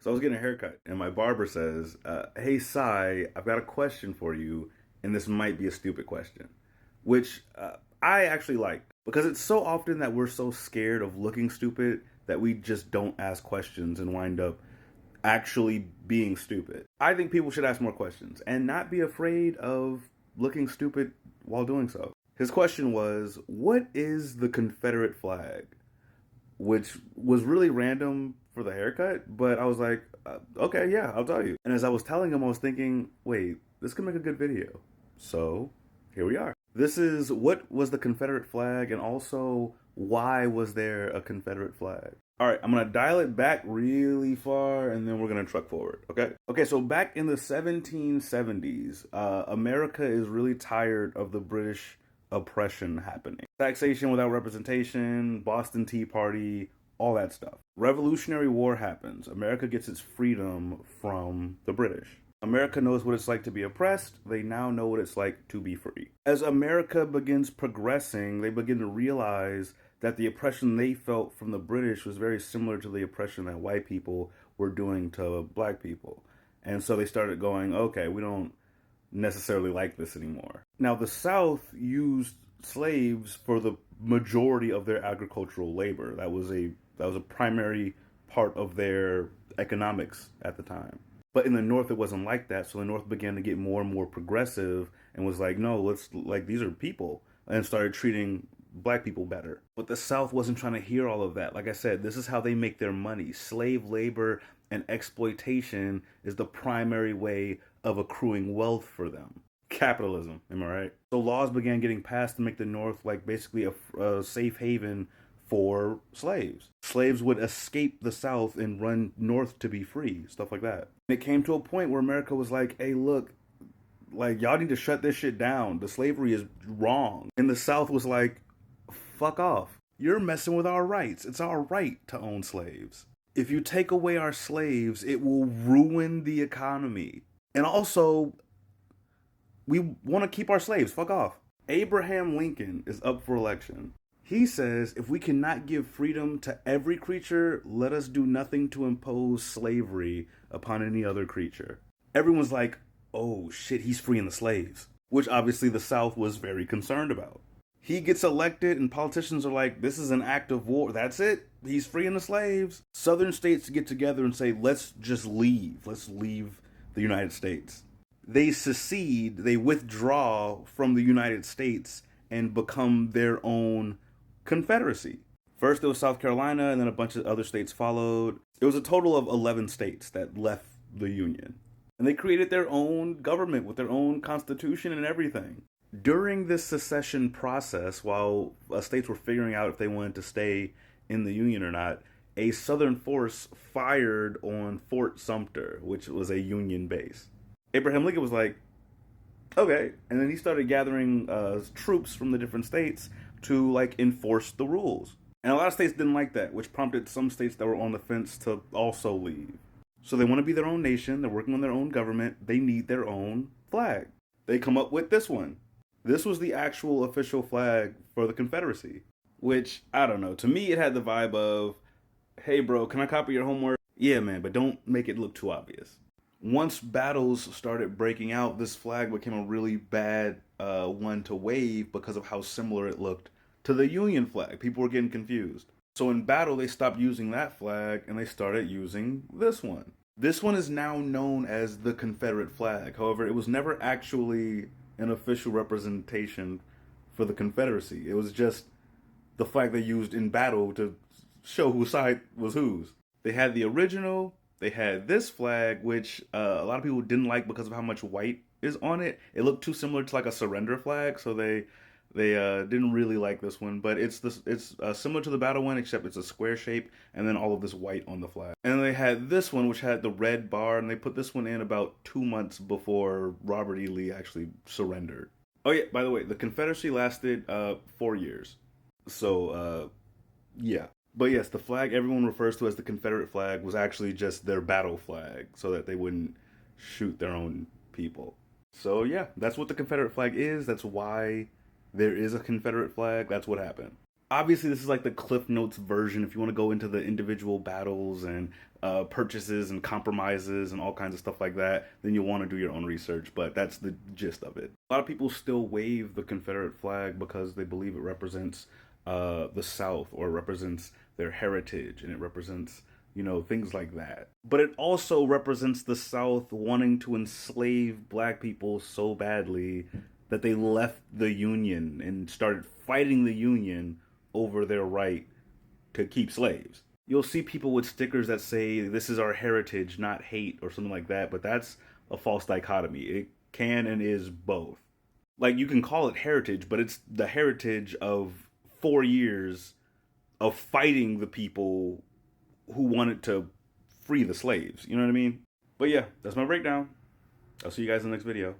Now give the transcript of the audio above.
So I was getting a haircut, and my barber says, "Hey, Cy, I've got a question for you, and this might be a stupid question," which I actually like because it's so often that we're so scared of looking stupid that we just don't ask questions and wind up actually being stupid. I think people should ask more questions and not be afraid of looking stupid while doing so. His question was, "What is the Confederate flag?" Which was really random for the haircut, but I was like, okay, yeah, I'll tell you. And as I was telling him, I was thinking, wait, this could make a good video. So here we are. This is what was the Confederate flag, and also why was there a Confederate flag? All right, I'm gonna dial it back really far, and then we're gonna truck forward. Okay. Okay. So back in the 1770s, America is really tired of the British oppression happening. Taxation without representation, Boston Tea Party, all that stuff. Revolutionary War happens. America gets its freedom from the British. America knows what it's like to be oppressed. They now know what it's like to be free. As America begins progressing, they begin to realize that the oppression they felt from the British was very similar to the oppression that white people were doing to black people. And so they started going, okay, we don't necessarily like this anymore. Now, the South used slaves for the majority of their agricultural labor. That was a primary part of their economics at the time. But in the North, it wasn't like that. So the North began to get more and more progressive and was like, no, let's, like, these are people, and started treating black people better. But the South wasn't trying to hear all of that. Like I said, this is how they make their money. Slave labor and exploitation is the primary way of accruing wealth for them. Capitalism, am I right? So laws began getting passed to make the North like basically a safe haven for slaves. Slaves would escape the South and run north to be free, stuff like that. And it came to a point where America was like, hey, look, like, y'all need to shut this shit down. The slavery is wrong. And the South was like, fuck off. You're messing with our rights. It's our right to own slaves. If you take away our slaves, it will ruin the economy. And also, we want to keep our slaves. Fuck off. Abraham Lincoln is up for election. He says, if we cannot give freedom to every creature, let us do nothing to impose slavery upon any other creature. Everyone's like, oh shit, he's freeing the slaves, which obviously the South was very concerned about. He gets elected and politicians are like, this is an act of war. That's it. He's freeing the slaves. Southern states get together and say, let's just leave. Let's leave the United States. They secede, they withdraw from the United States and become their own confederacy. First it was South Carolina, and then a bunch of other states followed. It was a total of 11 states that left the Union. And they created their own government with their own constitution and everything. During this secession process, while states were figuring out if they wanted to stay in the Union or not, a Southern force fired on Fort Sumter, which was a Union base. Abraham Lincoln was like, okay. And then he started gathering troops from the different states to like enforce the rules. And a lot of states didn't like that, which prompted some states that were on the fence to also leave. So they want to be their own nation. They're working on their own government. They need their own flag. They come up with this one. This was the actual official flag for the Confederacy, which, I don't know. To me, it had the vibe of, hey, bro, can I copy your homework? Yeah, man, but don't make it look too obvious. Once battles started breaking out, this flag became a really bad one to wave because of how similar it looked to the Union flag. People were getting confused. So in battle, they stopped using that flag and they started using this one. This one is now known as the Confederate flag. However, it was never actually an official representation for the Confederacy. It was just the flag they used in battle to show whose side was whose. They had the original. They had this flag, which a lot of people didn't like because of how much white is on it. It looked too similar to like a surrender flag, so they didn't really like this one. But it's similar to the battle one, except it's a square shape, and then all of this white on the flag. And they had this one, which had the red bar, and they put this one in about 2 months before Robert E. Lee actually surrendered. Oh yeah, by the way, the Confederacy lasted 4 years. So yeah. But yes, the flag everyone refers to as the Confederate flag was actually just their battle flag so that they wouldn't shoot their own people. So yeah, that's what the Confederate flag is. That's why there is a Confederate flag. That's what happened. Obviously, this is like the Cliff Notes version. If you want to go into the individual battles and purchases and compromises and all kinds of stuff like that, then you'll want to do your own research. But that's the gist of it. A lot of people still wave the Confederate flag because they believe it represents the South, or represents their heritage, and it represents, things like that. But it also represents the South wanting to enslave black people so badly that they left the Union and started fighting the Union over their right to keep slaves. You'll see people with stickers that say, "This is our heritage, not hate," or something like that, but that's a false dichotomy. It can and is both. Like, you can call it heritage, but it's the heritage of 4 years of fighting the people who wanted to free the slaves. You know what I mean? But yeah, that's my breakdown. I'll see you guys in the next video.